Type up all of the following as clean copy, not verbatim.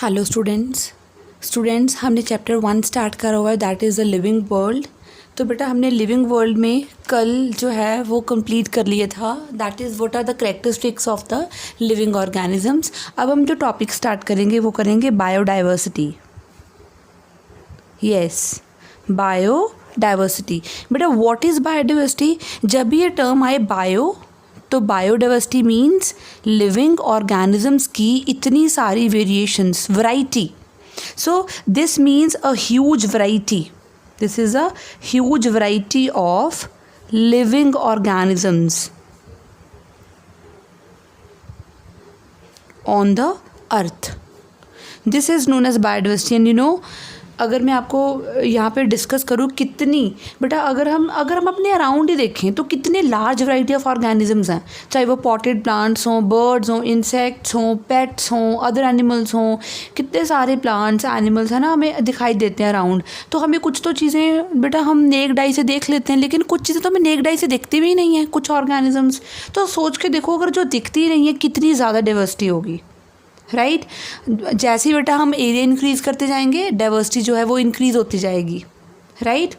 Hello students हमने chapter 1 start करा हुआ है, that is the living world. तो बेटा हमने लिविंग वर्ल्ड में कल जो है वो कंप्लीट कर लिया था, that is what are the characteristics of the living organisms. अब हम जो टॉपिक स्टार्ट करेंगे वो करेंगे बायोडाइवर्सिटी। Yes, biodiversity. बेटा व्हाट इज़ बायोडाइवर्सिटी? जब भी ये टर्म आए बायो, तो बायोडाइवर्सिटी मीन्स लिविंग ऑर्गेनिजम्स की इतनी सारी variations, variety. So this means a huge variety, this is a huge variety of living organisms on the earth. This is known as biodiversity. And you know, अगर मैं आपको यहाँ पे discuss करूँ कितनी, बेटा अगर हम अपने अराउंड ही देखें तो कितने लार्ज वैरायटी ऑफ ऑर्गेनिजम्स हैं, चाहे वो पॉटेड प्लांट्स हों, बर्ड्स हों, इंसेक्ट्स हों, पेट्स हों, अदर एनिमल्स हों, कितने सारे प्लांट्स एनिमल्स हैं ना हमें दिखाई देते हैं अराउंड। तो हमें कुछ तो चीज़ें बेटा हम नेक्ड आई से देख लेते हैं, लेकिन कुछ चीज़ें तो हमें नेक्ड आई से दिखती भी नहीं है, कुछ ऑर्गेनिजम्स। तो सोच के देखो, अगर जो दिखती ही नहीं है कितनी ज़्यादा डाइवर्सिटी होगी, राइट। जैसे ही बेटा हम एरिया इंक्रीज़ करते जाएंगे, डाइवर्सिटी जो है वो इंक्रीज़ होती जाएगी, राइट।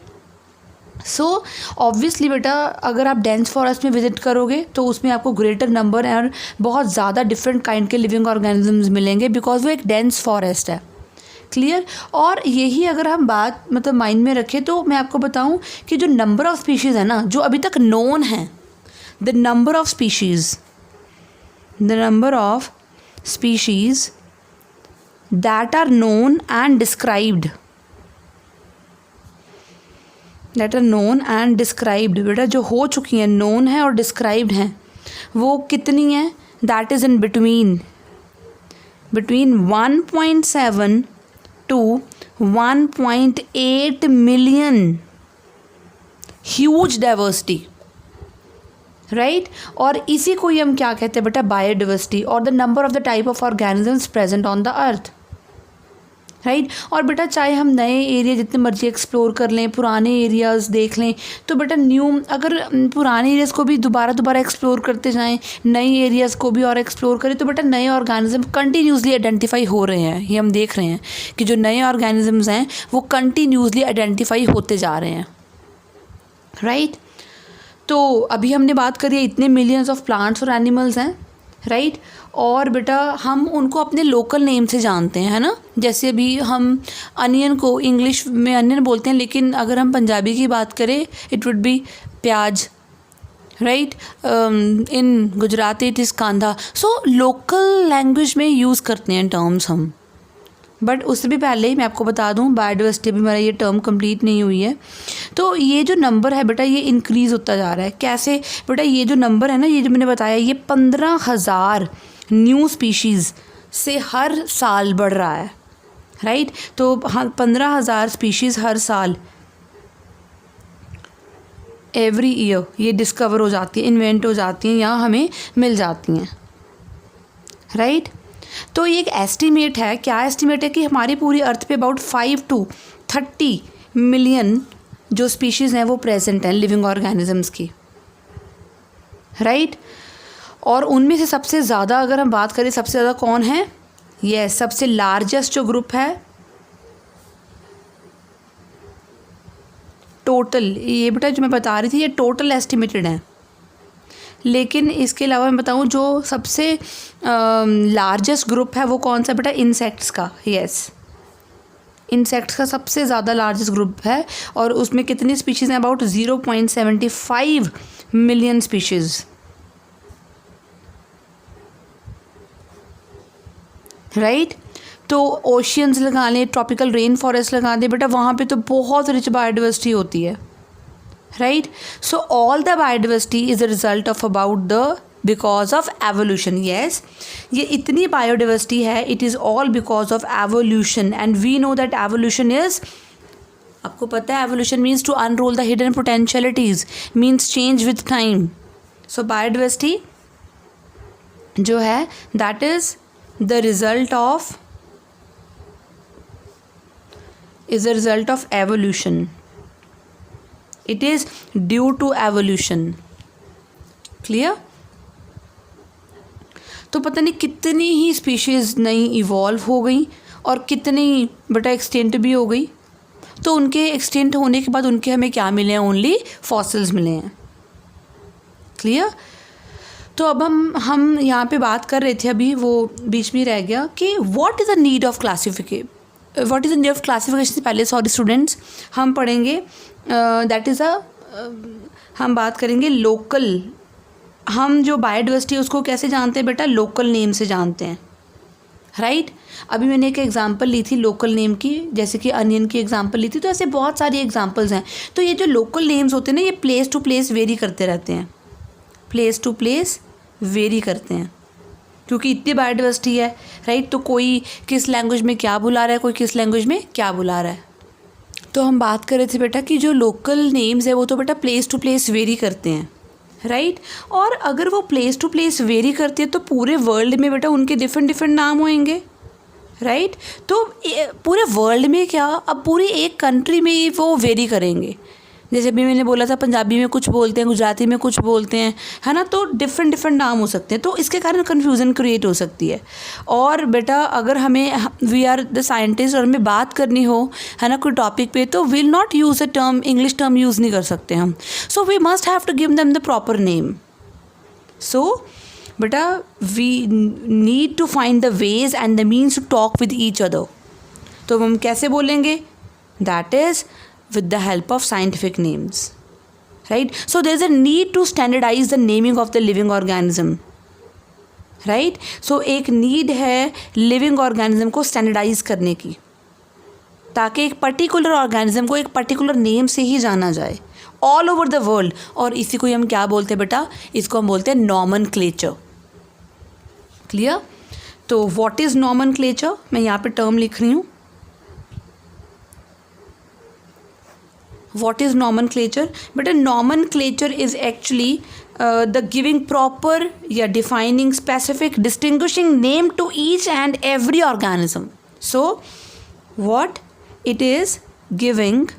सो ऑब्वियसली बेटा अगर आप डेंस फॉरेस्ट में विजिट करोगे तो उसमें आपको ग्रेटर नंबर और बहुत ज़्यादा डिफरेंट काइंड के लिविंग ऑर्गेनिजम्स मिलेंगे, बिकॉज वो एक डेंस फॉरेस्ट है। क्लियर? और यही अगर हम बात मतलब माइंड में रखें तो मैं आपको बताऊं कि जो नंबर ऑफ़ स्पीशीज़ है ना, जो अभी तक नोन है, the number of species that are known and described, बेटा जो हो चुकी हैं, known है और described हैं, वो कितनी हैं? that is in between 1.7 to 1.8 million, huge diversity, right. और इसी को ही हम क्या कहते हैं बेटा? बायोडाइवर्सिटी, और the number of the type of organisms present on the earth, right. और बेटा चाहे हम नए एरिया जितने मर्जी एक्सप्लोर कर लें, पुराने एरियाज़ देख लें, तो बेटा अगर पुराने एरियाज़ को भी दोबारा एक्सप्लोर करते जाएं, नए एरियाज़ को भी और एक्सप्लोर करें, तो बेटा नए ऑर्गेनिज्म कंटिन्यूसली आइडेंटिफाई हो रहे हैं। ये हम देख रहे हैं कि जो नए ऑर्गेनिजम्स हैं वो कंटिन्यूसली आइडेंटिफाई होते जा रहे हैं, राइट। तो अभी हमने बात करी है इतने मिलियंस ऑफ प्लांट्स और एनिमल्स हैं, राइट। और बेटा हम उनको अपने लोकल नेम से जानते हैं, है ना। जैसे अभी हम अनियन को इंग्लिश में अनियन बोलते हैं, लेकिन अगर हम पंजाबी की बात करें इट वुड बी प्याज, right. In Gujarati it is कांदा। सो लोकल लैंग्वेज में यूज़ करते हैं टर्म्स हम। बट उससे भी पहले ही मैं आपको बता दूं, बायोडाइवर्सिटी भी मेरा ये टर्म कंप्लीट नहीं हुई है। तो ये जो नंबर है बेटा ये इंक्रीज़ होता जा रहा है। कैसे बेटा? ये जो नंबर है ना, ये जो मैंने बताया, ये 15,000 न्यू स्पीशीज़ से हर साल बढ़ रहा है, राइट। तो हाँ, 15,000 स्पीशीज़ हर साल, एवरी ईयर ये डिस्कवर हो जाती है, इन्वेंट हो जाती हैं या हमें मिल जाती हैं, राइट। तो ये एक एस्टीमेट है। क्या एस्टीमेट है? कि हमारी पूरी अर्थ पे अबाउट 5 to 30 मिलियन जो स्पीशीज़ हैं वो प्रेजेंट हैं लिविंग ऑर्गेनिजम्स की, राइट। और उनमें से सबसे ज़्यादा अगर हम बात करें, सबसे ज़्यादा कौन है? ये सबसे लार्जेस्ट जो ग्रुप है टोटल, ये बेटा जो मैं बता रही थी ये टोटल एस्टिमेटेड है, लेकिन इसके अलावा मैं बताऊँ जो सबसे लार्जेस्ट ग्रुप है वो कौन सा बेटा? इंसेक्ट्स का। यस, इंसेक्ट्स का सबसे ज़्यादा लार्जेस्ट ग्रुप है, और उसमें कितनी स्पीशीज़ हैं? About 0.75 million species, right. तो ओशियंस लगा लें, ट्रॉपिकल रेन फॉरेस्ट लगा दें बेटा, वहाँ पे तो बहुत रिच बायोडाइवर्सिटी होती है, right. So all the biodiversity is a result of because of evolution. Yes, ये इतनी biodiversity है, it is all because of evolution, and we know that evolution is, आपको पता है evolution means to unroll the hidden potentialities, means change with time. So biodiversity जो है that is the result of evolution. It is due to evolution. Clear? तो पता नहीं कितनी ही species नई इवॉल्व हो गई और कितनी बेटा एक्सटेंट भी हो गई। तो उनके एक्सटेंट होने के बाद उनके हमें क्या मिले हैं, ओनली फॉसिल्स मिले हैं। क्लियर। तो अब हम यहाँ पे बात कर रहे थे, अभी वो बीच में रह गया कि what is the need of classification से पहले सॉरी स्टूडेंट्स हम पढ़ेंगे दैट इज़ हम बात करेंगे लोकल। हम जो बायोडाइवर्सिटी है उसको कैसे जानते हैं बेटा, लोकल नेम से जानते हैं, राइट। अभी मैंने एक एग्जांपल ली थी लोकल नेम की, जैसे कि अनियन की एग्जांपल ली थी। तो ऐसे बहुत सारी एग्जांपल्स हैं। तो ये जो लोकल नेम्स होते हैं ना, ये प्लेस टू प्लेस वेरी करते रहते हैं, प्लेस टू प्लेस वेरी करते हैं, क्योंकि इतनी बायोडाइवर्सिटी है, राइट। तो कोई किस लैंग्वेज में क्या बुला रहा है, कोई किस लैंग्वेज में क्या बुला रहा है। तो हम बात कर रहे थे बेटा कि जो लोकल नेम्स है वो तो बेटा प्लेस टू प्लेस वेरी करते हैं, राइट। और अगर वो प्लेस टू प्लेस वेरी करती है तो पूरे वर्ल्ड में बेटा उनके डिफरेंट नाम होंगे, राइट। तो पूरे वर्ल्ड में क्या, अब पूरी एक कंट्री में ही वो वेरी करेंगे। जैसे अभी मैंने बोला था पंजाबी में कुछ बोलते हैं, गुजराती में कुछ बोलते हैं, है ना। तो डिफरेंट नाम हो सकते हैं, तो इसके कारण कन्फ्यूज़न क्रिएट हो सकती है। और बेटा अगर हमें वी आर द साइंटिस्ट और हमें बात करनी हो, है ना, कोई टॉपिक पे, तो will not use a term, English term use नहीं कर सकते हम। So we must have to give them the proper name. So बेटा we need to find the ways and the means to talk with each other. तो हम कैसे बोलेंगे, that is with the help of scientific names, right. So there is a need to standardize the naming of the living organism, right. So एक need है living organism को standardize करने की, ताकि एक particular organism को एक particular name से ही जाना जाए all over the world। और इसी को हम क्या बोलते हैं बेटा, इसको हम बोलते हैं nomenclature। क्लियर। तो what is nomenclature, मैं यहाँ पे टर्म लिख रही हूँ। What is nomenclature? But a nomenclature is actually the giving proper defining specific distinguishing name to each and every organism. So what it is, giving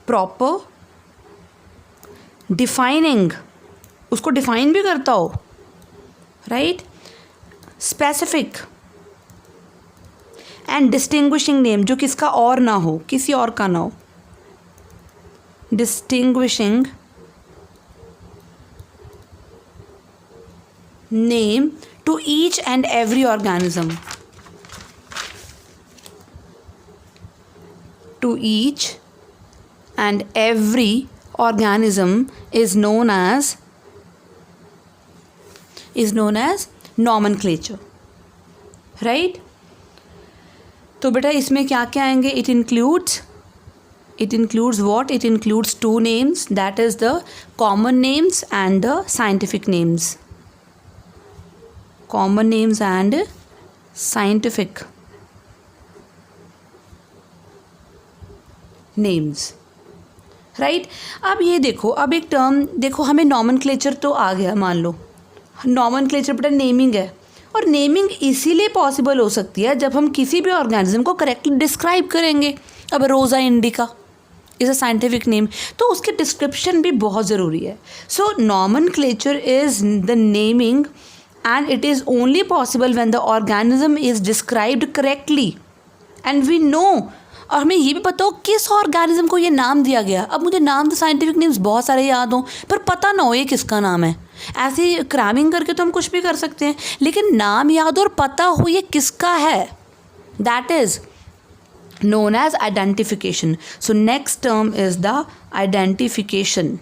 proper defining, उसको define भी करता हो, right, specific and distinguishing name, जो किसका और ना हो, किसी और का ना हो, distinguishing name to each and every organism, to each and every organism is known as nomenclature, right. तो बेटा इसमें क्या क्या आएंगे, it includes what, it includes two names, that is the common names and the scientific names, common names and scientific names, right. अब ये देखो, अब एक टर्म देखो, हमें नॉमेनक्लेचर तो आ गया, मान लो नॉमेनक्लेचर बेटा नेमिंग है, और नेमिंग इसीलिए पॉसिबल हो सकती है जब हम किसी भी ऑर्गेनिज्म को करेक्टली डिस्क्राइब करेंगे। अब Rosa indica is a scientific name, तो उसके डिस्क्रिप्शन भी बहुत ज़रूरी है। So nomenclature is the naming and it is only possible when the organism is described correctly and we know, और हमें ये भी पता हो किस ऑर्गेनिज्म को ये नाम दिया गया। अब मुझे नाम तो साइंटिफिक नेम्स बहुत सारे याद हों, पर पता ना हो ये किसका नाम है। ऐसे क्रैमिंग करके तो हम कुछ भी कर सकते हैं, लेकिन नाम याद और पता हो ये किसका है, that is known as identification. So next term is the identification,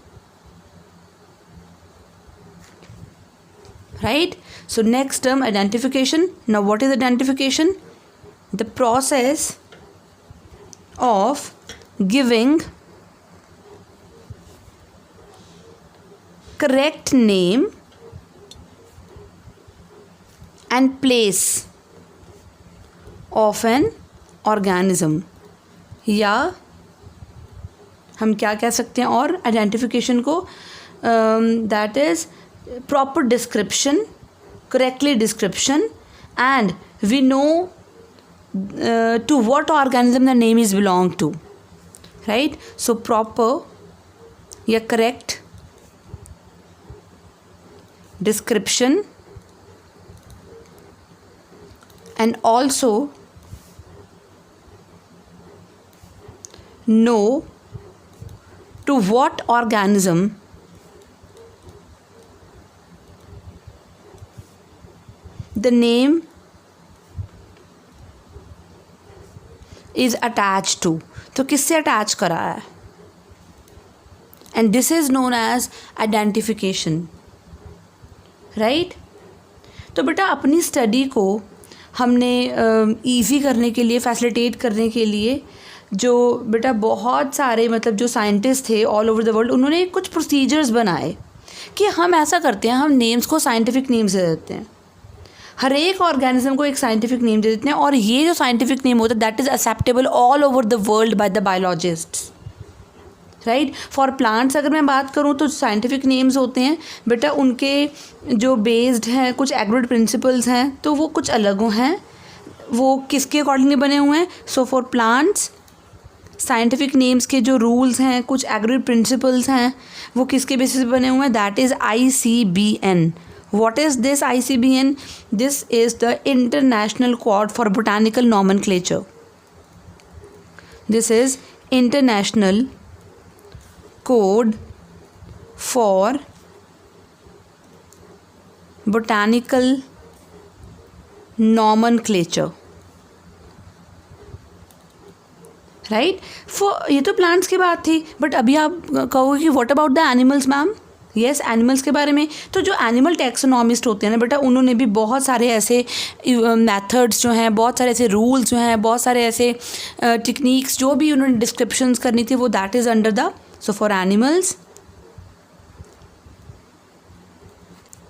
right. So next term identification. Now what is identification? The process of giving correct name and place of an organism, या हम क्या कह सकते हैं और identification को, that is proper description, correctly description and we know to what organism the name is belong to, right. So proper या correct description and also know to what organism the name is attached to. तो किससे attach करा है, and this is known as identification, right. तो बेटा अपनी study को हमने ईजी करने के लिए, फैसिलिटेट करने के लिए, जो बेटा बहुत सारे मतलब जो साइंटिस्ट थे ऑल ओवर द वर्ल्ड, उन्होंने कुछ प्रोसीजर्स बनाए कि हम ऐसा करते हैं, हम नेम्स को साइंटिफिक नेम्स दे देते हैं, हर एक ऑर्गेनिज्म को एक साइंटिफिक नेम दे देते हैं, और ये जो साइंटिफिक नेम होता है that is acceptable all over the world by the biologists, right. For plants अगर मैं बात करूँ तो साइंटिफिक नेम्स होते हैं बेटा, उनके जो बेस्ड हैं कुछ एग्रीड प्रिंसिपल्स हैं, तो वो कुछ अलग हैं, वो किसके अकॉर्डिंगली बने हुए हैं. So for plants scientific names के जो रूल्स हैं, कुछ एग्रीड प्रिंसिपल्स हैं, वो किसके बेसिस पे बने हुए हैं, that is ICBN. What is this ICBN? This is the International Code for Botanical Nomenclature. This is International Code for Botanical Nomenclature. Right. ये तो प्लांट्स की बात थी, बट अभी आप कहोगे कि what about the animals ma'am. Yes, animals के बारे में तो जो एनिमल टैक्सोनॉमिस्ट होते हैं ना बेटा, उन्होंने भी बहुत सारे ऐसे मेथड्स जो हैं, बहुत सारे ऐसे रूल्स जो हैं, बहुत सारे ऐसे टेक्निक्स जो भी उन्होंने डिस्क्रिप्शंस करनी थी, वो that is under the. So for animals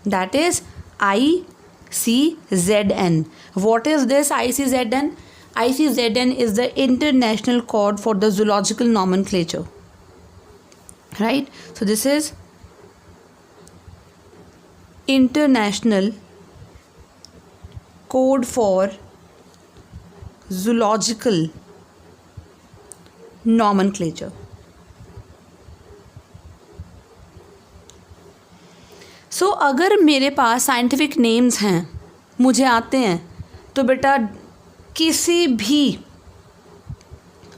that is ICZN. What is this ICZN? ICZN is the International Code for the Zoological Nomenclature, right? So this is International Code for Zoological Nomenclature. So अगर मेरे पास scientific names हैं, मुझे आते हैं, तो बेटा किसी भी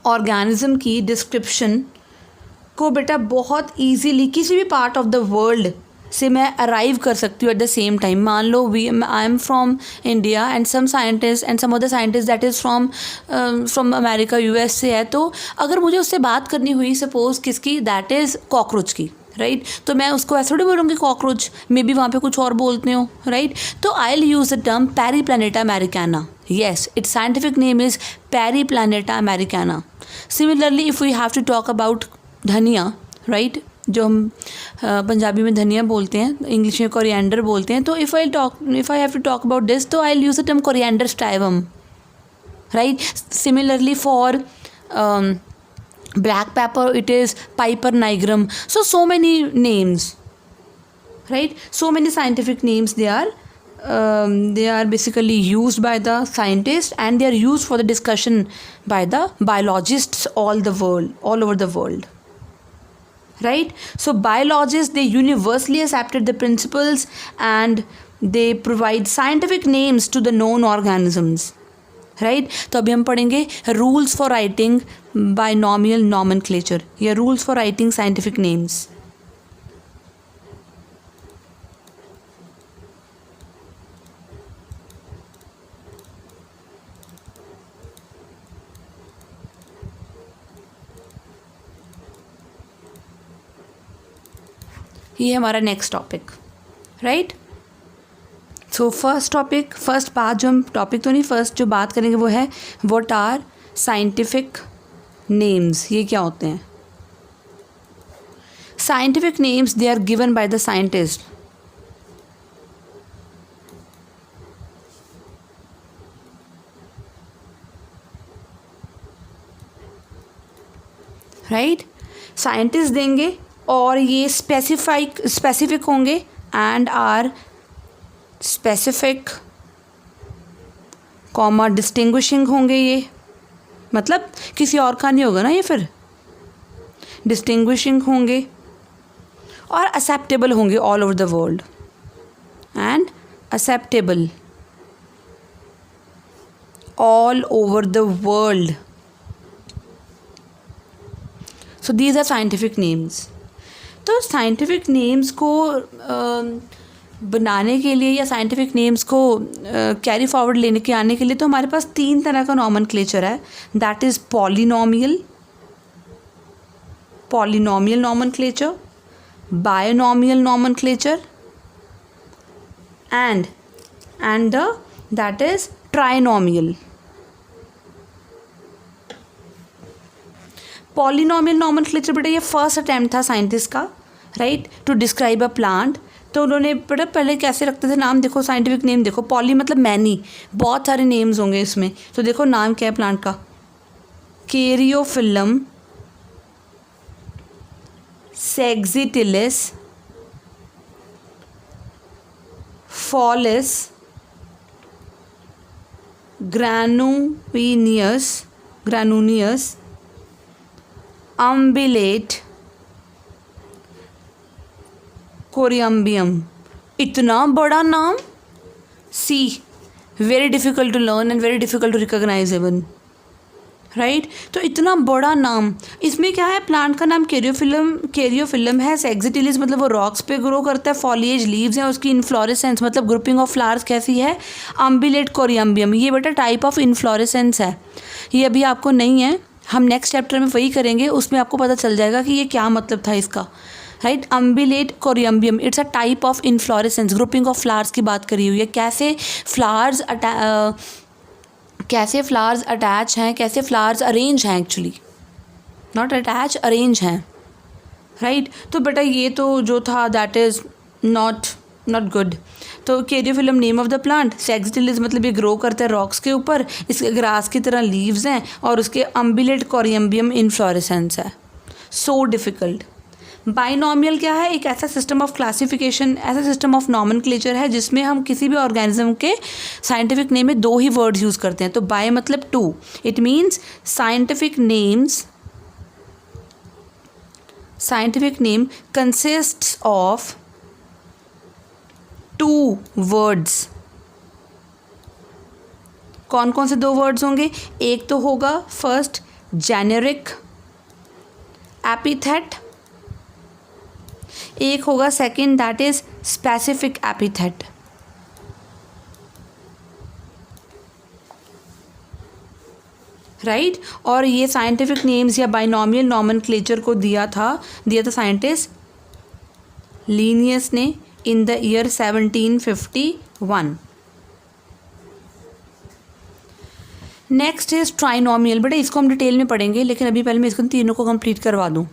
ऑर्गेनिज्म की डिस्क्रिप्शन को बेटा बहुत इजीली किसी भी पार्ट ऑफ द वर्ल्ड से मैं अराइव कर सकती हूँ एट द सेम टाइम. मान लो I am from India and some scientist and some other scientist that is from America, US से है, तो अगर मुझे उससे बात करनी हुई सपोज किसकी, दैट इज़ कॉकरोच की, राइट. तो मैं उसको ऐसे थोड़ी बोलूँगी कॉकरोच, मे बी वहाँ पे कुछ और बोलते हो, राइट. तो I will use the term Periplaneta Americana. Yes, its scientific name is Periplaneta americana. Similarly, if we have to talk about धनिया, right, जो हम पंजाबी में धनिया बोलते हैं, इंग्लिश में कोरिएंडर बोलते हैं, तो if I have to talk about this, तो I'll use the term Coriander stivum, right. Similarly, for black pepper, it is Piper nigrum. So many names, right, so many scientific names they are basically used by the scientists, and they are used for the discussion by the biologists all over the world, right. So biologists, they universally accepted the principles and they provide scientific names to the known organisms, right. तो अभी हम पढ़ेंगे rules for writing binomial nomenclature या rules for writing scientific names. ये हमारा next topic, right. So first बात जो हम टॉपिक तो नहीं, फर्स्ट जो बात करेंगे वो है व्हाट आर साइंटिफिक नेम्स. ये क्या होते हैं? Scientific names they are given by the scientist. Right, scientist देंगे और ये स्पेसिफिक होंगे and are specific comma distinguishing होंगे. ये मतलब किसी और का नहीं होगा ना, ये फिर डिस्टिंग्विशिंग होंगे और एक्सेप्टेबल होंगे all over the world. And acceptable all over the world. So these are scientific names. तो साइंटिफिक नेम्स को बनाने के लिए या साइंटिफिक नेम्स को कैरी फॉरवर्ड लेने के आने के लिए तो हमारे पास 3 तरह का नॉमेनक्लेचर है. That is polynomial nomenclature, binomial nomenclature and that is trinomial. Polynomial nomenclature बेटा ये फर्स्ट अटैम्प्ट था साइंटिस्ट का, right, to describe a plant. तो उन्होंने बेटा पहले कैसे रखते थे नाम, देखो साइंटिफिक नेम देखो, पॉली मतलब मैनी, बहुत सारे नेम्स होंगे इसमें. तो देखो नाम क्या है प्लांट का, कैरियोफिलम सेक्सिटिलिस फॉलिस ग्रैनूनियस अम्बिलेट कोरियम्बियम. इतना बड़ा नाम, see very difficult to learn and very difficult to recognise even, right. तो इतना बड़ा नाम, इसमें क्या है, प्लांट का नाम कैरियोफिलम है, सेक्सिटिलिस मतलब वो रॉक्स पे ग्रो करता है, फॉलिएज लीव्स हैं, उसकी इन्फ्लोरेसेंस मतलब ग्रुपिंग ऑफ फ्लावर्स कैसी है, अम्बिलेट कोरियम्बियम. ये बेटा टाइप ऑफ इन्फ्लोरेसेंस है, ये अभी आपको नहीं है, हम नेक्स्ट चैप्टर में वही करेंगे, उसमें आपको पता चल जाएगा कि ये क्या मतलब था इसका, right. Umbellate corymbium it's a type of inflorescence, grouping of flowers की बात करी हुई है, कैसे फ्लावर्स अटैच हैं, कैसे फ्लावर्स अरेंज हैं, एक्चुअली नॉट अटैच, अरेंज हैं, राइट. तो बेटा ये तो जो था दैट इज़ नॉट गुड. तो कैरियोफिलम नेम ऑफ द प्लांट, सेक्सिटिलिस मतलब ये ग्रो करता है रॉक्स के ऊपर, इसके ग्रास की तरह लीव्स हैं, और उसके अम्बिलेट कोरियम्बियम इन्फ्लोरेसेंस है. So difficult. बाइनॉमियल क्या है, एक ऐसा सिस्टम ऑफ क्लासिफिकेशन, ऐसा सिस्टम ऑफ नॉमेनक्लेचर है जिसमें हम किसी भी ऑर्गेनिज्म के साइंटिफिक नेम में 2 ही वर्ड्स यूज़ करते हैं. तो बाय मतलब 2, it means scientific name consists of 2 words. कौन कौन से 2 वर्ड्स होंगे, एक तो होगा फर्स्ट जेनेरिक एपिथेट, एक होगा second that is specific epithet. Right. और ये साइंटिफिक नेम्स या बाइनॉमियल नॉमेनक्लेचर को दिया था साइंटिस्ट लीनियस ने in the year 1751. Next is trinomial. बेटा इसको हम डिटेल में पढ़ेंगे, लेकिन अभी पहले मैं इसको तीनों को कंप्लीट करवा दूँ.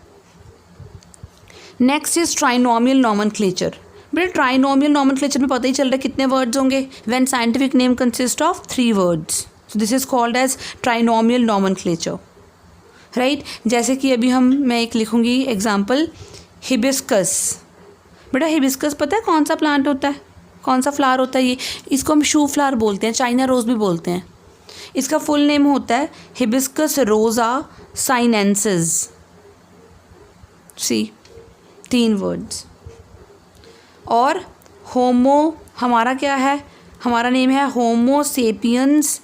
Next is trinomial nomenclature. बेटा ट्राइनॉमियल नॉमेनक्लेचर में पता ही चल रहा है कितने वर्ड्स होंगे, when scientific name consist of 3 words. So this is called as trinomial nomenclature, right. जैसे कि अभी मैं एक लिखूंगी एग्जाम्पल, हिबिस्कस. बेटा हिबिस्कस पता है कौन सा प्लांट होता है, कौन सा फ्लावर होता है, ये इसको हम शू फ्लावर बोलते हैं, चाइना रोज़ भी बोलते हैं. इसका फुल नेम होता है हिबिस्कस रोज़ा साइनेंसिस. सी 3 वर्ड्स. और होमो हमारा क्या है, हमारा नेम है होमो सेपियंस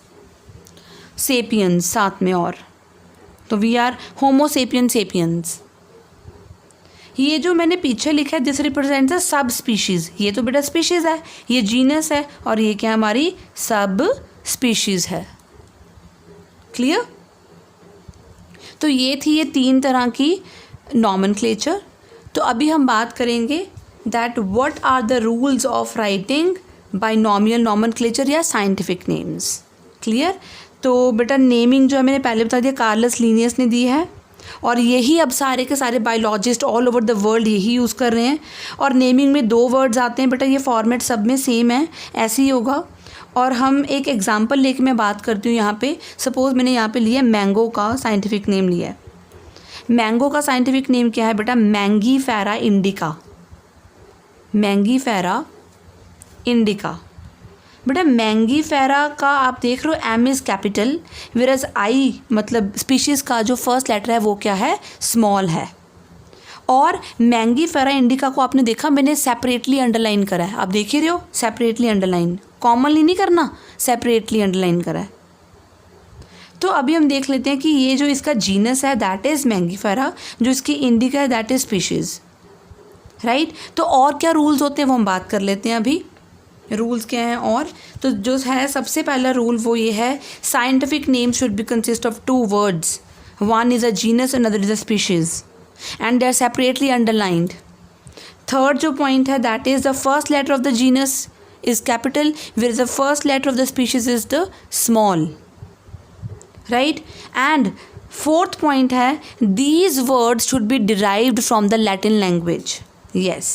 साथ में, और तो वी आर होमो सेपियंस. ये जो मैंने पीछे लिखा है दिस रिप्रेजेंट्स अ सब स्पीशीज़. ये तो बेटा स्पीशीज़ है, ये जीनस है, और ये क्या हमारी सब स्पीशीज़ है. क्लियर. तो ये थी ये 3 तरह की नॉमेनक्लेचर. तो अभी हम बात करेंगे that what are the rules of writing binomial nomenclature या साइंटिफिक नेम्स. क्लियर. तो बेटा नेमिंग जो है मैंने पहले बता दिया, कार्लस लीनियस ने दी है, और यही अब सारे के सारे biologist all over the world यही यूज़ कर रहे हैं. और नेमिंग में 2 वर्ड्स आते हैं बेटा, ये फॉर्मेट सब में सेम है, ऐसे ही होगा. और हम एक एग्जांपल लेके मैं बात करती हूँ यहाँ पे. सपोज़ मैंने यहाँ पे लिया मैंगो का साइंटिफिक नेम लिया है. मैंगो का साइंटिफिक नेम क्या है बेटा, मैंगीफेरा इंडिका. बेटा मैंगीफेरा का आप देख रहे हो एम इज़ कैपिटल, वेरएज आई मतलब स्पीशीज़ का जो फर्स्ट लेटर है वो क्या है, स्मॉल है. और मैंगीफेरा इंडिका को आपने देखा मैंने सेपरेटली अंडरलाइन करा है, आप देख ही रहे हो, सेपरेटली अंडरलाइन, कॉमनली नहीं करना, सेपरेटली अंडरलाइन करा है. तो अभी हम देख लेते हैं कि ये जो इसका जीनस है दैट इज़ मैंगीफेरा, जो इसकी इंडिका है दैट इज़ स्पीशीज़, राइट। तो और क्या रूल्स होते हैं वो हम बात कर लेते हैं अभी। रूल्स क्या हैं और, तो जो है सबसे पहला रूल वो ये है, scientific name should be consist of 2 words, one is a genus another is a species and they are separately underlined. Third जो पॉइंट है that is the first letter of the genus is capital whereas the first letter of the species is the small, right? And fourth point है, these words should be derived from the Latin language. Yes,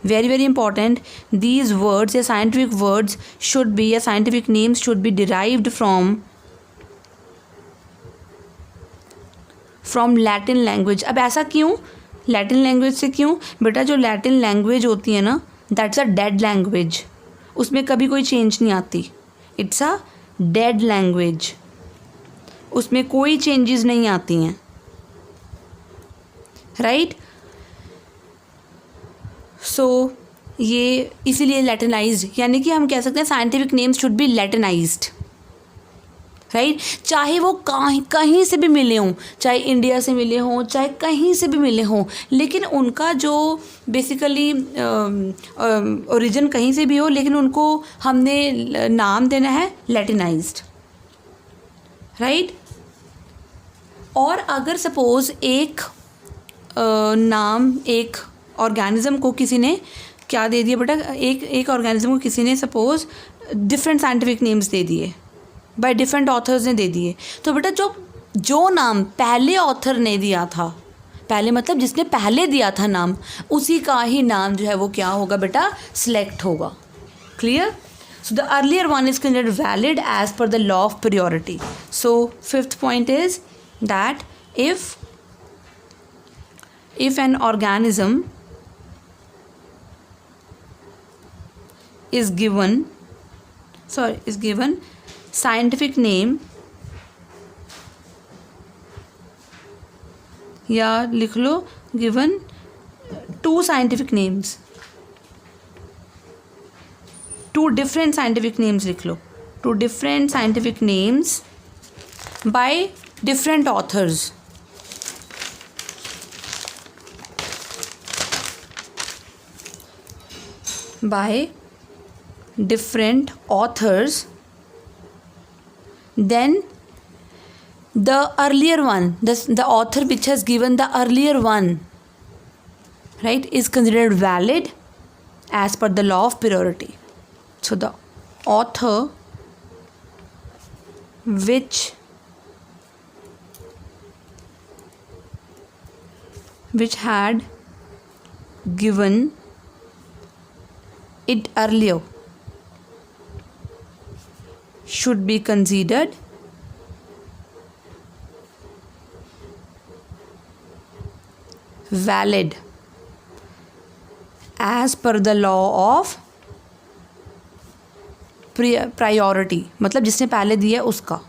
very very important. These words या scientific words should be, या scientific names should be derived from Latin language. अब ऐसा क्यों, Latin language से क्यों बेटा? जो Latin language होती है ना, that's a dead language, उसमें कभी कोई चेंज नहीं आती। इट्स अ डेड लैंग्वेज, उसमें कोई चेंजेस नहीं आती हैं, राइट। सो ये इसीलिए लैटिनाइज्ड, यानी कि हम कह सकते हैं scientific names should be Latinised, right. चाहे वो कहीं से भी मिले हों, चाहे इंडिया से मिले हों, चाहे कहीं से भी मिले हों, लेकिन उनका जो बेसिकली ओरिजिन कहीं से भी हो, लेकिन उनको हमने नाम देना है लैटिनाइज्ड, राइट। और अगर सपोज़ एक नाम एक ऑर्गेनिज़म को किसी ने क्या दे दिया बेटा, एक ऑर्गेनिज़म को किसी ने सपोज़ डिफरेंट साइंटिफिक नेम्स दे दिए, बाय डिफरेंट ऑथर्स ने दे दिए, तो बेटा जो नाम पहले ऑथर ने दिया था, पहले मतलब जिसने पहले दिया था नाम, उसी का ही नाम जो है वो क्या होगा बेटा, सिलेक्ट होगा। Clear? So the earlier one is considered valid as per the law of priority. So fifth point is that if an organism is given scientific name, या लिख लो given 2 scientific names, 2 different scientific names लिख लो, 2 different scientific names by different authors, by different authors, then the earlier one, the author which has given the earlier one, right, is considered valid as per the law of priority. So the author which had given it earlier should be considered valid as per the law of priority, मतलब जिसने पहले दिया उसका,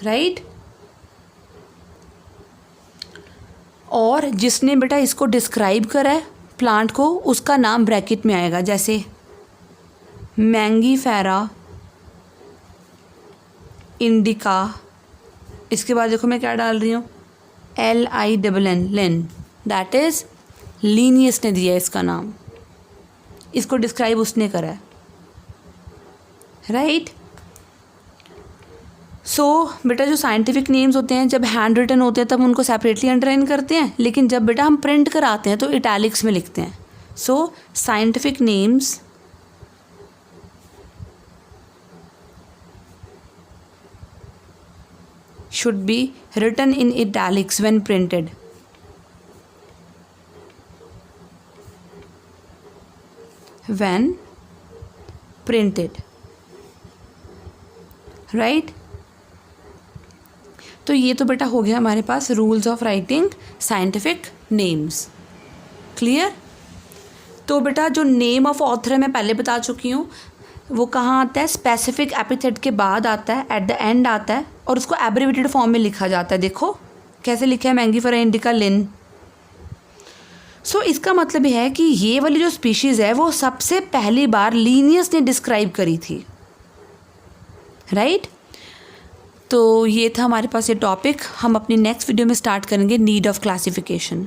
right. और जिसने बेटा इसको describe करा है प्लांट को, उसका नाम ब्रैकेट में आएगा, जैसे मैंगीफेरा इंडिका, इसके बाद देखो मैं क्या डाल रही हूँ, LINN, Linn, that is Linnaeus ने दिया इसका नाम, इसको डिस्क्राइब उसने करा है, राइट। सो बेटा जो साइंटिफिक नेम्स होते हैं जब हैंड रिटन होते हैं तब उनको सेपरेटली अंडरलाइन करते हैं, लेकिन जब बेटा हम प्रिंट कराते हैं तो इटैलिक्स में लिखते हैं। सो scientific names should be written in italics when printed. When printed, right? तो ये तो बेटा हो गया हमारे पास rules of writing scientific names. Clear? तो बेटा जो नेम ऑफ ऑथर है मैं पहले बता चुकी हूँ, वो कहाँ आता है, स्पेसिफिक एपिथेट के बाद आता है, एट द एंड आता है, और उसको एब्रिवेटेड फॉर्म में लिखा जाता है। देखो कैसे लिखा है, मैंगीफेरा इंडिका लिन। सो इसका मतलब है कि ये वाली जो स्पीशीज़ है वो सबसे पहली बार लीनियस ने डिस्क्राइब करी थी, राइट। तो ये था हमारे पास ये टॉपिक। हम अपनी नेक्स्ट वीडियो में स्टार्ट करेंगे नीड ऑफ क्लासिफिकेशन।